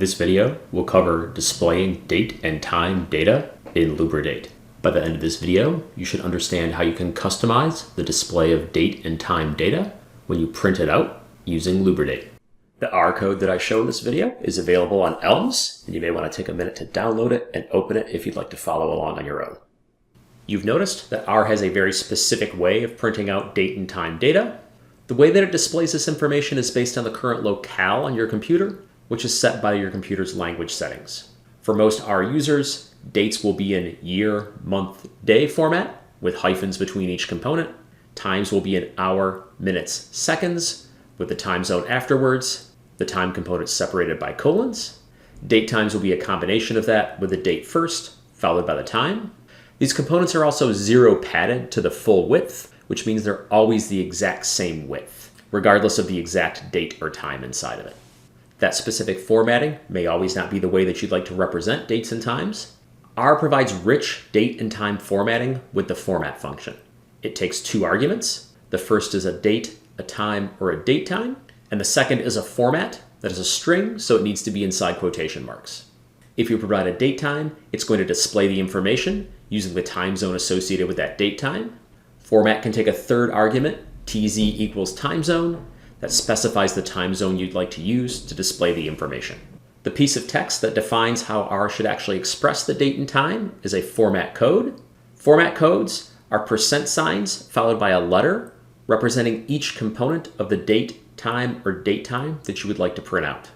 This video will cover displaying date and time data in LubraDate. By the end of this video, you should understand how you can customize the display of date and time data when you print it out using LubraDate. The R code that I show in this video is available on Elms, and you may want to take a minute to download it and open it if you'd like to follow along on your own. You've noticed that R has a very specific way of printing out date and time data. The way that it displays this information is based on the current locale on your computer, which is set by your computer's language settings. For most R users, dates will be in year, month, day format with hyphens between each component. Times will be in hour, minutes, seconds with the time zone afterwards, the time component separated by colons. Date times will be a combination of that with the date first, followed by the time. These components are also zero padded to the full width, which means they're always the exact same width, regardless of the exact date or time inside of it. That specific formatting may always not be the way that you'd like to represent dates and times. R provides rich date and time formatting with the format function. It takes two arguments. The first is a date, a time, or a date time, and the second is a format that is a string, so it needs to be inside quotation marks. If you provide a date time, it's going to display the information using the time zone associated with that date time. Format can take a third argument, TZ equals time zone, that specifies the time zone you'd like to use to display the information. The piece of text that defines how R should actually express the date and time is a format code. Format codes are percent signs followed by a letter representing each component of the date, time, or date time that you would like to print out.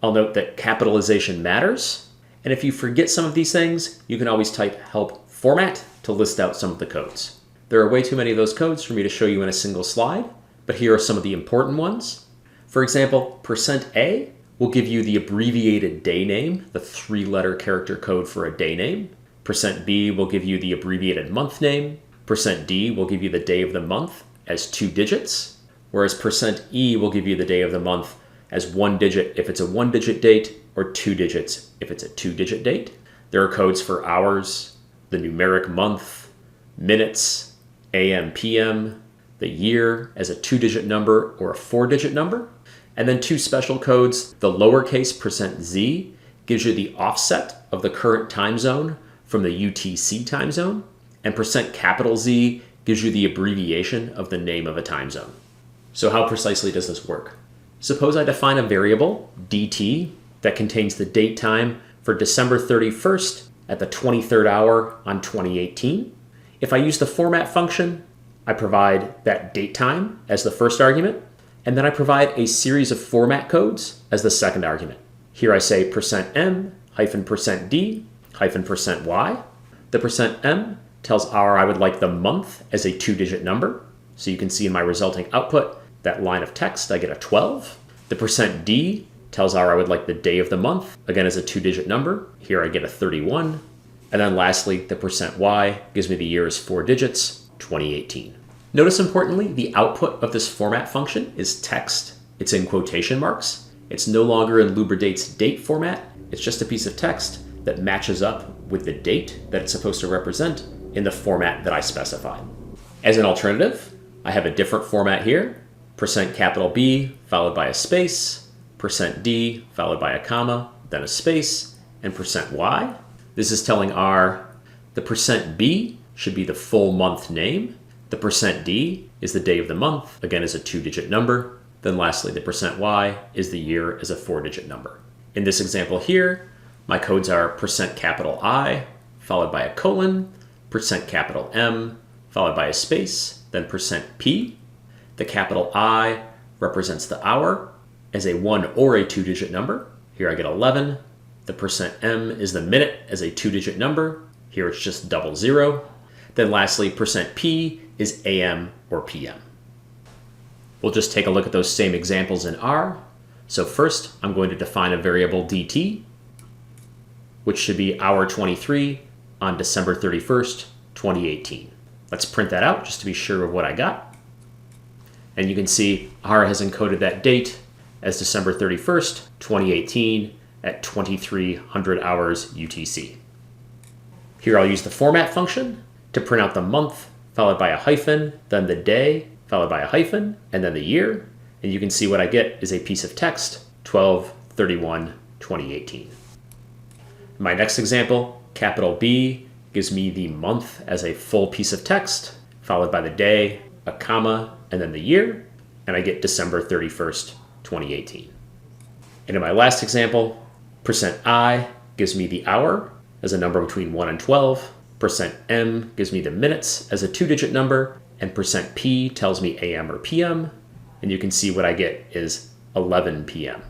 I'll note that capitalization matters, and if you forget some of these things, you can always type help format to list out some of the codes. There are way too many of those codes for me to show you in a single slide, but here are some of the important ones. For example, %A will give you the abbreviated day name, the 3-letter character code for a day name. %B will give you the abbreviated month name. %D will give you the day of the month as 2 digits, whereas %E will give you the day of the month as 1 digit if it's a 1-digit date or 2 digits if it's a 2-digit date. There are codes for hours, the numeric month, minutes, AM, PM, the year as a 2-digit number or a 4-digit number, and then two special codes. The lowercase %Z gives you the offset of the current time zone from the UTC time zone, and %Z gives you the abbreviation of the name of a time zone. So how precisely does this work? Suppose I define a variable, dt, that contains the date time for December 31st at the 23rd hour on 2018. If I use the format function, I provide that date time as the first argument, and then I provide a series of format codes as the second argument. Here I say %M hyphen %D hyphen %Y. The %M tells R I would like the month as a 2-digit number. So you can see in my resulting output, that line of text, I get a 12. The %D tells R I would like the day of the month, again as a 2-digit number. Here I get a 31. And then lastly, the %Y gives me the year as 4 digits, 2018. Notice importantly, the output of this format function is text. It's in quotation marks. It's no longer in LubraDate's date format. It's just a piece of text that matches up with the date that it's supposed to represent in the format that I specified. As an alternative, I have a different format here, %B followed by a space, %D followed by a comma, then a space, and %Y. This is telling R the %B should be the full month name. The %D is the day of the month, again as a 2-digit number. Then lastly, the %Y is the year as a 4-digit number. In this example here, my codes are %I followed by a colon, %M followed by a space, then %P. The capital I represents the hour as a 1 or a 2-digit number. Here I get 11. The %M is the minute as a 2-digit number. Here it's just 00. Then lastly, %P is AM or PM. We'll just take a look at those same examples in R. So first, I'm going to define a variable dt, which should be hour 23 on December 31st, 2018. Let's print that out just to be sure of what I got. And you can see R has encoded that date as December 31st, 2018 at 2300 hours UTC. Here I'll use the format function to print out the month, followed by a hyphen, then the day, followed by a hyphen, and then the year. And you can see what I get is a piece of text, 12/31/2018. 2018. My next example, capital B, gives me the month as a full piece of text, followed by the day, a comma, and then the year, and I get December 31st, 2018. And in my last example, %I gives me the hour as a number between 1 and 12, %M gives me the minutes as a 2-digit number, and %P tells me AM or PM, and you can see what I get is 11 PM.